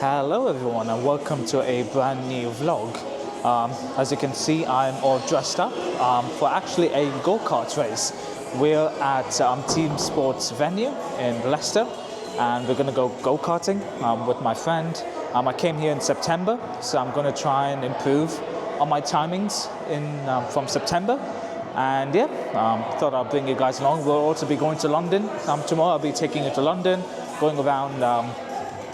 Hello everyone and welcome to a brand new vlog. As you can see, I'm all dressed up for actually a go-kart race. We're at Team Sports venue in Leicester and we're going to go go-karting with my friend. I came here in September, so I'm going to try and improve on my timings from September. And thought I'll bring you guys along. We'll also be going to London. Tomorrow I'll be taking you to London, going around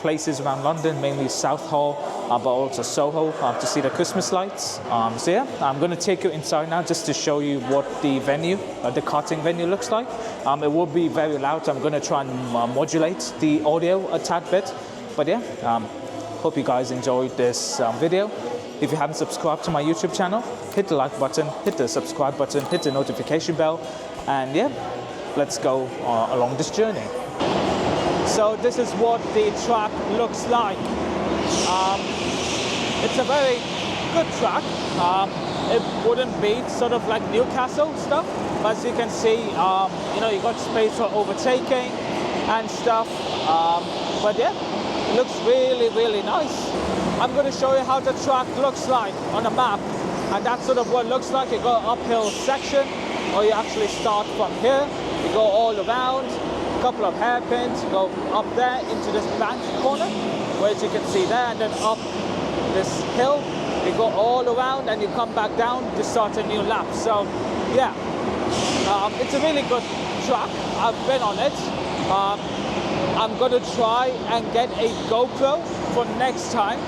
places around London, mainly Southall, but also Soho to see the Christmas lights. I'm going to take you inside now just to show you what the venue, the karting venue looks like. It will be very loud, so I'm going to try and modulate the audio a tad bit. But hope you guys enjoyed this video. If you haven't subscribed to my YouTube channel, hit the like button, hit the subscribe button, hit the notification bell, and let's go along this journey. So this is what the track looks like. It's a very good track. It wouldn't beat sort of like Newcastle stuff, but as you can see, you got space for overtaking and stuff. It looks really, really nice. I'm going to show you how the track looks like on a map, and that's sort of what it looks like. You go uphill section, or you actually start from here, you go all around, a couple of hairpins, go up there into this bank corner, which you can see there, and then up this hill, you go all around and you come back down to start a new lap. So it's a really good track. I've been on it. I'm going to try and get a GoPro for next time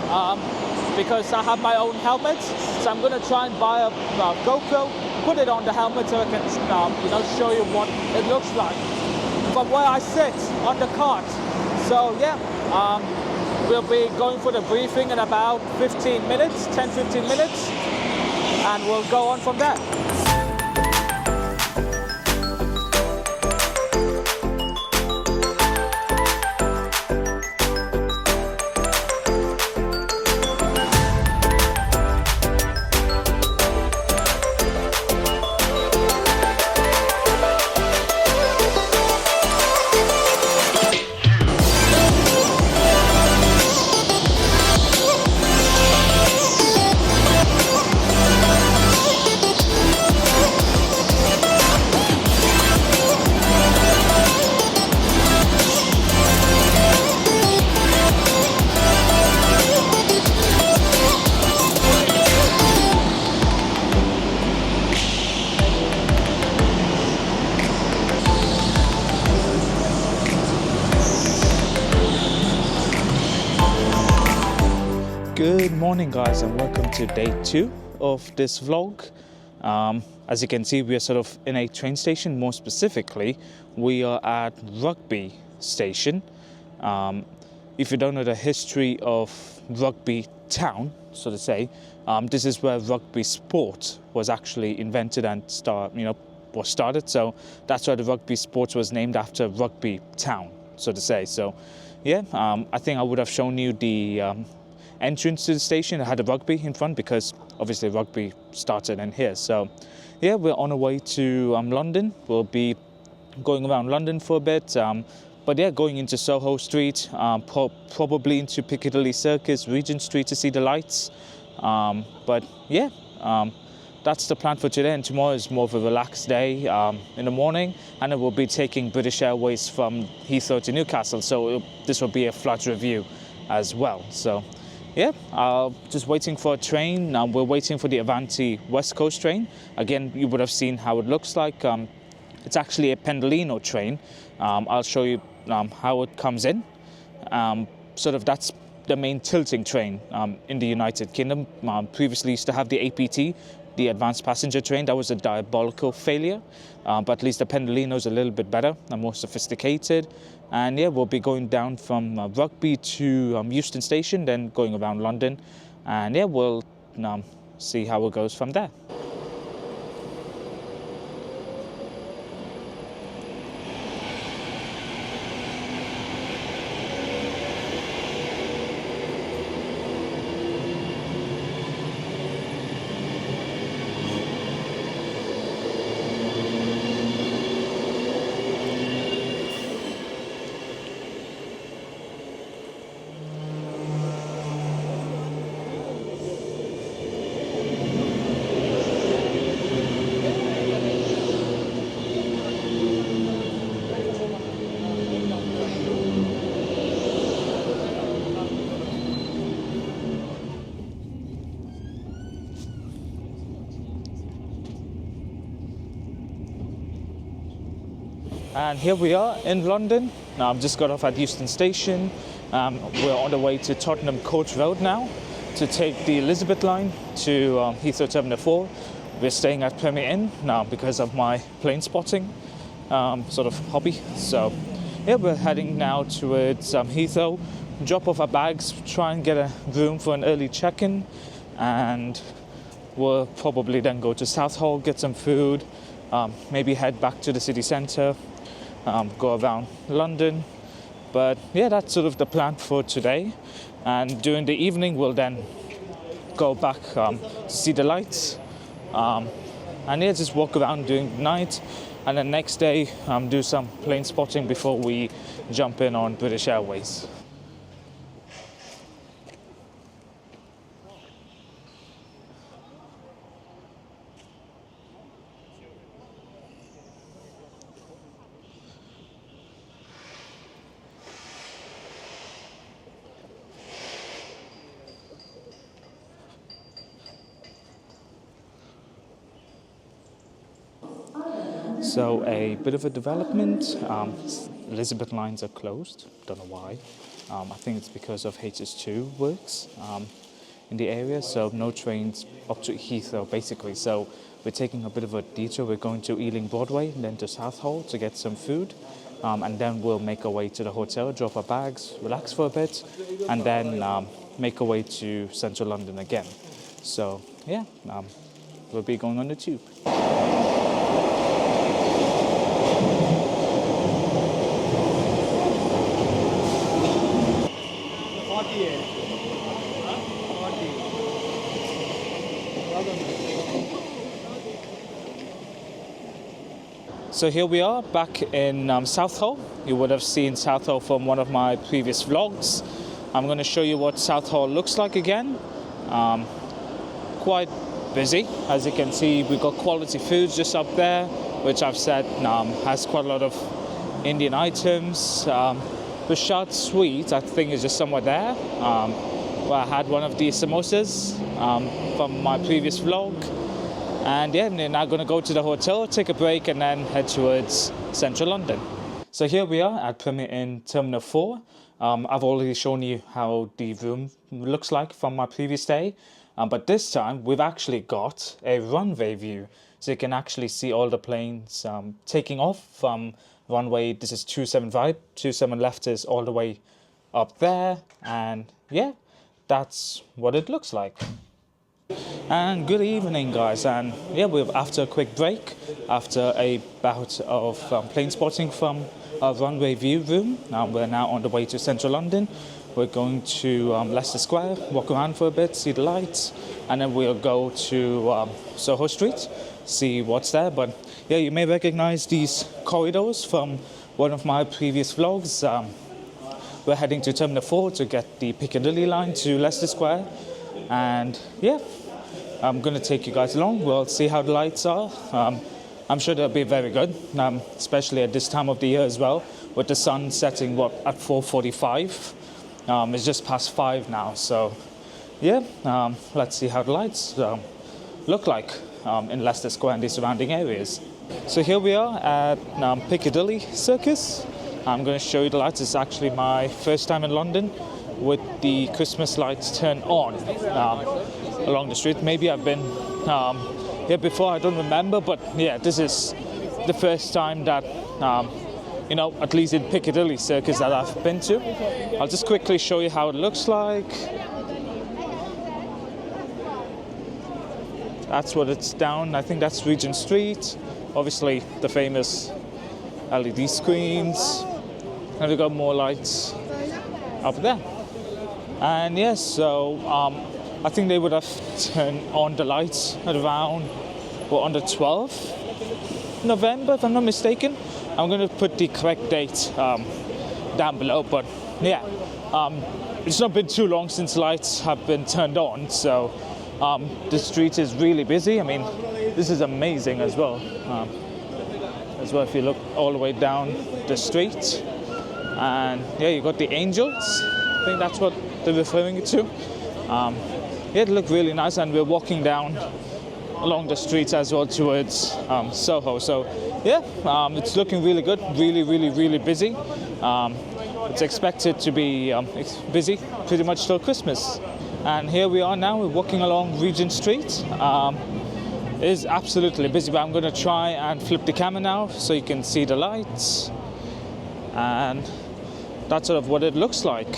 because I have my own helmet, so I'm going to try and buy a GoPro, put it on the helmet so I can show you what it looks like from where I sit on the kart. So we'll be going for the briefing in about 15 minutes, 10-15 minutes, and we'll go on from there. Good morning guys, and welcome to day 2 of this vlog. As you can see, we are sort of in a train station. More specifically, we are at Rugby Station. If you don't know the history of Rugby Town, so to say, this is where rugby sport was actually invented and was started. So that's why the rugby sport was named after Rugby Town, so to say. So I think I would have shown you the entrance to the station. It had a rugby in front because obviously rugby started in here. So we're on our way to London. We'll be going around London for a bit, going into Soho Street, probably into Piccadilly Circus, Regent Street to see the lights. That's the plan for today, and tomorrow is more of a relaxed day in the morning, and then we'll be taking British Airways from Heathrow to Newcastle, so this will be a flight review as well. So just waiting for a train. We're waiting for the Avanti West Coast train. Again, you would have seen how it looks like. It's actually a Pendolino train. I'll show you how it comes in. That's the main tilting train in the United Kingdom. Previously used to have the APT, the Advanced Passenger Train. That was a diabolical failure, but at least the Pendolino is a little bit better and more sophisticated. And we'll be going down from Rugby to Euston Station, then going around London, and we'll see how it goes from there. And here we are in London. Now I've just got off at Euston Station. We're on the way to Tottenham Court Road now to take the Elizabeth line to Heathrow Terminal 4. We're staying at Premier Inn now because of my plane spotting sort of hobby. So yeah, we're heading now towards Heathrow, drop off our bags, try and get a room for an early check-in, and we'll probably then go to Southall, get some food, maybe head back to the city centre, go around London. But yeah, that's sort of the plan for today. And during the evening, we'll then go back to see the lights. And yeah, just walk around during the night. And then next day, do some plane spotting before we jump in on British Airways. So a bit of a development. Elizabeth lines are closed. Don't know why. I think it's because of HS2 works in the area. So no trains up to Heathrow basically. So we're taking a bit of a detour. We're going to Ealing Broadway, and then to Southall to get some food, and then we'll make our way to the hotel, drop our bags, relax for a bit, and then make our way to central London again. So yeah, we'll be going on the tube. So here we are back in Southall. You would have seen Southall from one of my previous vlogs. I'm going to show you what Southall looks like again. Quite busy. As you can see, we've got quality foods just up there, which I've said has quite a lot of Indian items. The Shad Sweet, I think, is just somewhere there. Where I had one of the samosas from my previous vlog. And yeah, we're now going to go to the hotel, take a break, and then head towards central London. So here we are at Premier Inn Terminal 4. I've already shown you how the room looks like from my previous day. But this time, we've actually got a runway view. So you can actually see all the planes taking off from runway. This is 275, 27 left is all the way up there. And yeah, that's what it looks like. And good evening, guys, and yeah, we're after a quick break, after a bout of plane spotting from our runway view room. We're now on the way to central London. We're going to Leicester Square, walk around for a bit, see the lights, and then we'll go to Soho Street, see what's there. But yeah, you may recognize these corridors from one of my previous vlogs. We're heading to Terminal 4 to get the Piccadilly line to Leicester Square. And yeah, I'm going to take you guys along. We'll see how the lights are. I'm sure they'll be very good, especially at this time of the year as well, with the sun setting at 4:45. It's just past 5 now, so yeah, let's see how the lights look like in Leicester Square and the surrounding areas. So here we are at Piccadilly Circus. I'm going to show you the lights. It's actually my first time in London with the Christmas lights turned on along the street. Maybe I've been here before, I don't remember, but yeah, this is the first time that, at least in Piccadilly Circus that I've been to. I'll just quickly show you how it looks like. That's what it's down. I think that's Regent Street. Obviously, the famous LED screens. And we've got more lights up there. And yes, so I think they would have turned on the lights at around, on the 12th November, if I'm not mistaken. I'm going to put the correct date down below, but yeah, it's not been too long since lights have been turned on, so the street is really busy. I mean, this is amazing as well. If you look all the way down the street, and yeah, you got the angels. I think that's what they're referring it to. Yeah, it looked really nice, and we're walking down along the streets as well towards Soho. So yeah, it's looking really good, really busy. It's expected to be busy pretty much till Christmas. And here we are now, we're walking along Regent Street. It is absolutely busy, but I'm going to try and flip the camera now so you can see the lights. And that's sort of what it looks like.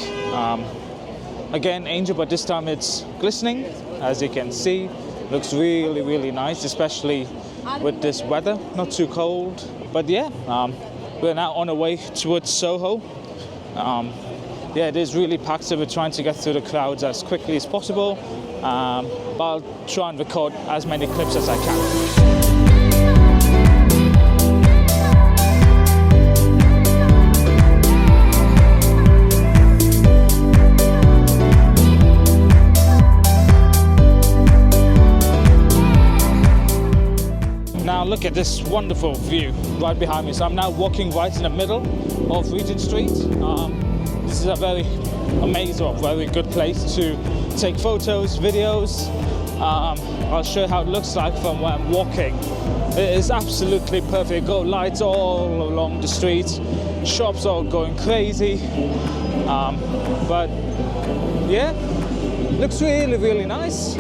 Again, Angel, but this time it's glistening, as you can see. Looks really nice, especially with this weather, not too cold. But yeah, we're now on our way towards Soho. Yeah, it is really packed, so we're trying to get through the crowds as quickly as possible. But I'll try and record as many clips as I can. Now look at this wonderful view right behind me. So I'm now walking right in the middle of Regent Street. This is a very amazing, or very good place to take photos, videos. I'll show you how it looks like from where I'm walking. It is absolutely perfect. Got lights all along the street, shops are going crazy. But yeah, looks really nice.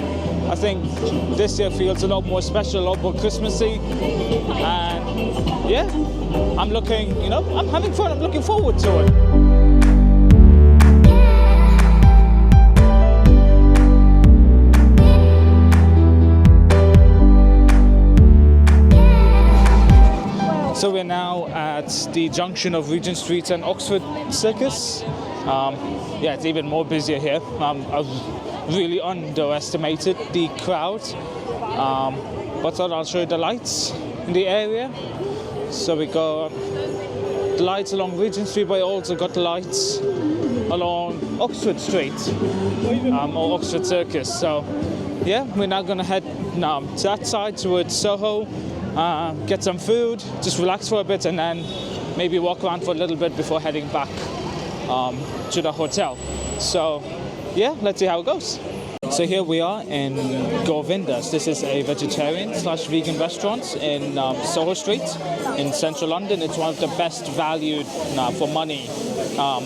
I think this year feels a lot more special, a lot more Christmassy, and yeah, I'm having fun, I'm looking forward to it. So we're now at the junction of Regent Street and Oxford Circus. Yeah, it's even more busier here. I've really underestimated the crowd, but thought I'll show you the lights in the area. So we got the lights along Regent Street, but also got the lights along Oxford Street, or Oxford Circus. So yeah, we're now gonna head to that side towards Soho, get some food, just relax for a bit, and then maybe walk around for a little bit before heading back to the hotel. So yeah, let's see how it goes. So here we are in Govinda's. This is a vegetarian/vegan restaurant in Soho Street in central London. It's one of the best valued for money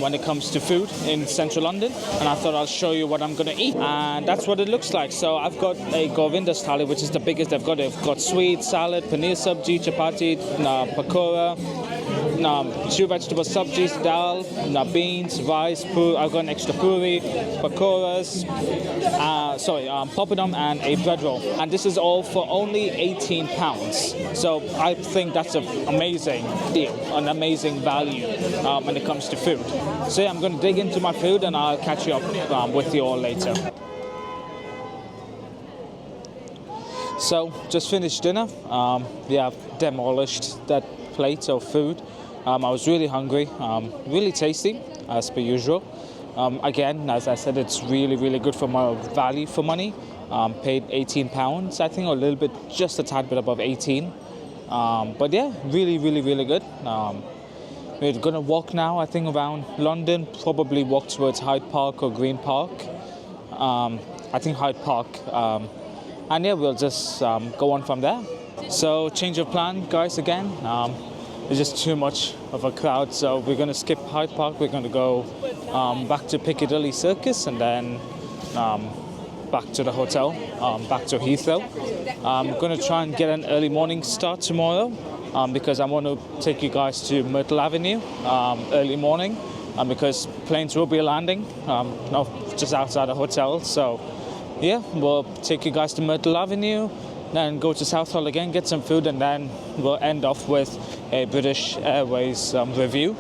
when it comes to food in central London. And I thought I'll show you what I'm going to eat. And that's what it looks like. So I've got a Govinda's thali, which is the biggest they've got. They've got sweet, salad, paneer sabji, chapati, pakora, 2 vegetable sabjis, dal, beans, rice, I've got an extra puri, pakoras, poppadom, and a bread roll. And this is all for only £18. So I think that's an amazing deal, an amazing value when it comes to food. So yeah, I'm going to dig into my food and I'll catch you up with you all later. So just finished dinner. Yeah, I've demolished that plate of food. I was really hungry, really tasty as per usual. Again, as I said, it's really good for my value for money. Paid £18, I think, or a little bit, just a tad bit above 18. But yeah, really good. We're gonna walk now, I think, around London, probably walk towards Hyde Park or Green Park. I think Hyde Park. And yeah, we'll just go on from there. So change of plan, guys, again. It's just too much of a crowd, so we're going to skip Hyde Park. We're going to go back to Piccadilly Circus and then back to the hotel, back to Heathrow. I'm going to try and get an early morning start tomorrow because I want to take you guys to Myrtle Avenue early morning because planes will be landing just outside the hotel. So yeah, we'll take you guys to Myrtle Avenue, then go to Southall again, get some food, and then we'll end off with a British Airways review.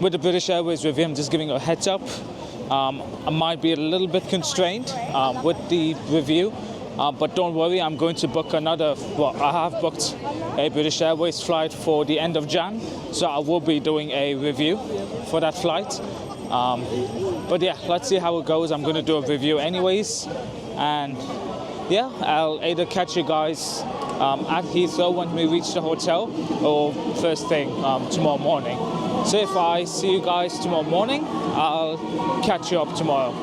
With the British Airways review, I'm just giving you a heads up. I might be a little bit constrained with the review, but don't worry, I'm going to book I have booked a British Airways flight for the end of Jan, so I will be doing a review for that flight. But yeah, let's see how it goes. I'm going to do a review anyways, and yeah, I'll either catch you guys at Heathrow when we reach the hotel or first thing tomorrow morning. So if I see you guys tomorrow morning, I'll catch you up tomorrow.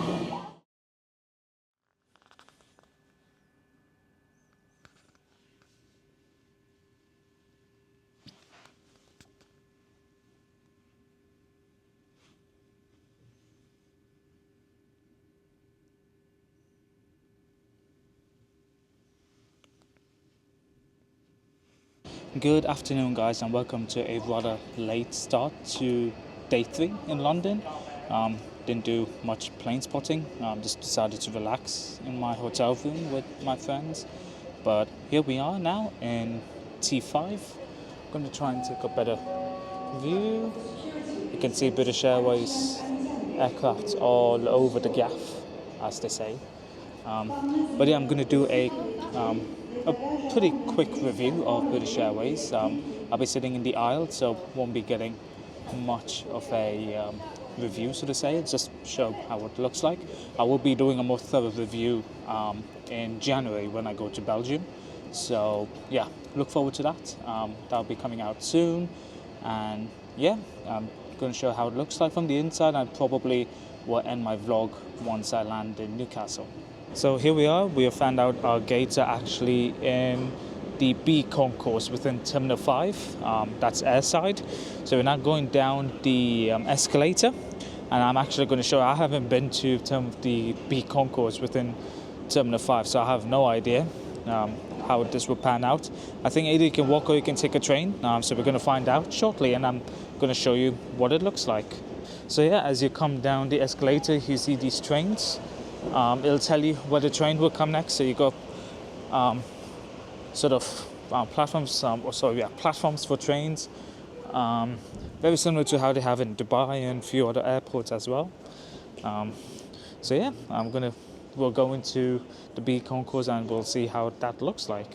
Good afternoon, guys, and welcome to a rather late start to day 3 in London. Didn't do much plane spotting, just decided to relax in my hotel room with my friends. But here we are now in T5. I'm going to try and take a better view. You can see British Airways aircraft all over the gaff, as they say. But yeah, I'm going to do a pretty quick review of British Airways. I'll be sitting in the aisle, so won't be getting much of a review, so to say. Just show how it looks like. I will be doing a more thorough review in January when I go to Belgium. So yeah, look forward to that. That'll be coming out soon, and yeah, I'm going to show how it looks like from the inside. I probably will end my vlog once I land in Newcastle. So here we are. We have found out our gates are actually in the B concourse within Terminal 5. That's airside. So we're now going down the escalator, and I'm actually going to show. I haven't been to the B concourse within Terminal 5, so I have no idea how this will pan out. I think either you can walk or you can take a train. So we're going to find out shortly, and I'm going to show you what it looks like. So yeah, as you come down the escalator, you see these trains. It'll tell you where the train will come next. So you got platforms, platforms for trains. Very similar to how they have in Dubai and a few other airports as well. So yeah, we'll go into the B concourse and we'll see how that looks like.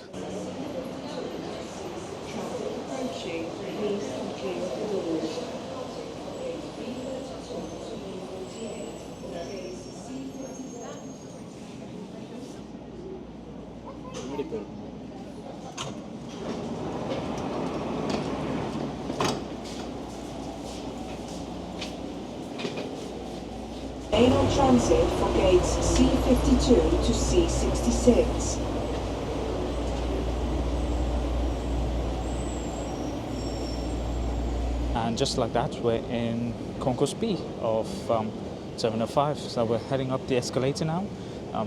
Remain on transit for gates C52 to C66. And just like that, we're in Concourse B of Terminal 5. So we're heading up the escalator now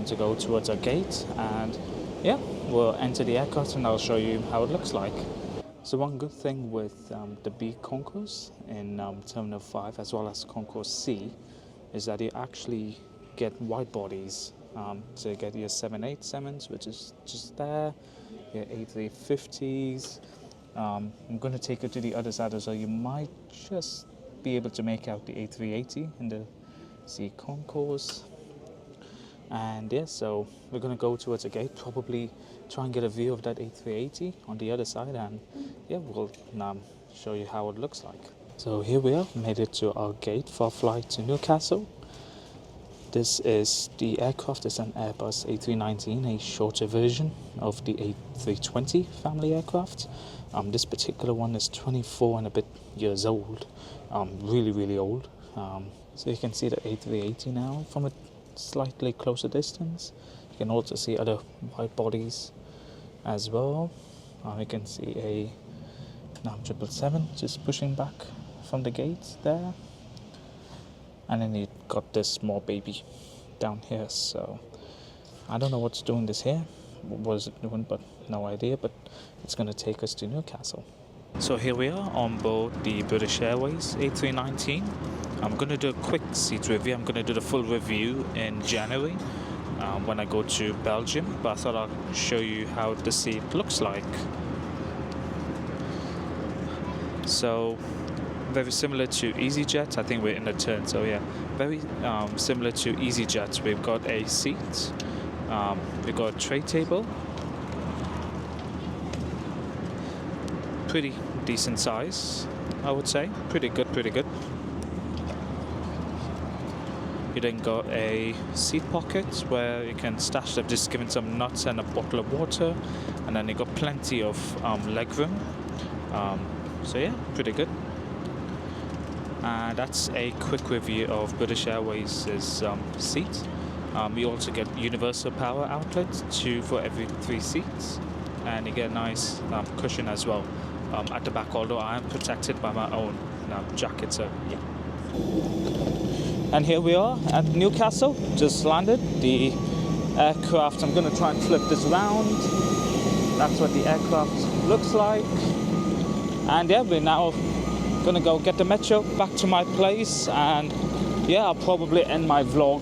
to go towards our gate. And yeah, we'll enter the aircraft and I'll show you how it looks like. So one good thing with the B concourse in Terminal 5 as well as Concourse C is that you actually get wide bodies. So you get your 787s, which is just there, your A350s. I'm going to take you to the other side as well. You might just be able to make out the A380 in the C concourse. And yeah, so we're going to go towards the gate, probably try and get a view of that A380 on the other side, and yeah, we'll show you how it looks like. So here we are, made it to our gate for our flight to Newcastle. This is the aircraft. It's an Airbus A319, a shorter version of the A320 family aircraft. This particular one is 24 and a bit years old, really old. So you can see the A380 now from a slightly closer distance. You can also see other wide bodies as well. You can see a 777 just pushing back from the gate there, and then you got this small baby down here. So I don't know what's doing this here, what is it doing, but no idea, but it's going to take us to Newcastle. So here we are on board the British Airways A319. I'm going to do a quick seat review. I'm going to do the full review in January when I go to Belgium, but I thought I'll show you how the seat looks like. So very similar to EasyJet. I think we're in the turn, so yeah, very similar to EasyJet. We've got a seat, we've got a tray table, pretty decent size, I would say, pretty good. You then got a seat pocket where you can stash them, just giving some nuts and a bottle of water, and then you got plenty of leg room. So yeah, pretty good. That's a quick review of British Airways' seat. You also get universal power outlets, 2 for every 3 seats, and you get a nice cushion as well at the back, although I am protected by my own jacket, so yeah. And here we are at Newcastle, just landed. The aircraft, I'm going to try and flip this around. That's what the aircraft looks like. And yeah, we're now gonna go get the metro back to my place, and yeah, I'll probably end my vlog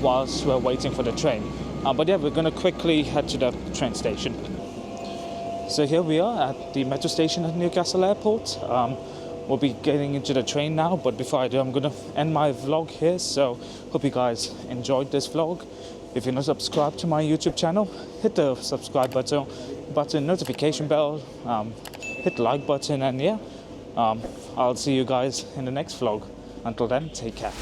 whilst we're waiting for the train. But yeah, we're gonna quickly head to the train station. So here we are at the metro station at Newcastle Airport. We'll be getting into the train now, but before I do, I'm gonna end my vlog here. So hope you guys enjoyed this vlog. If you're not subscribed to my YouTube channel, hit the subscribe button, notification bell, hit the like button, and yeah, I'll see you guys in the next vlog. Until then, take care.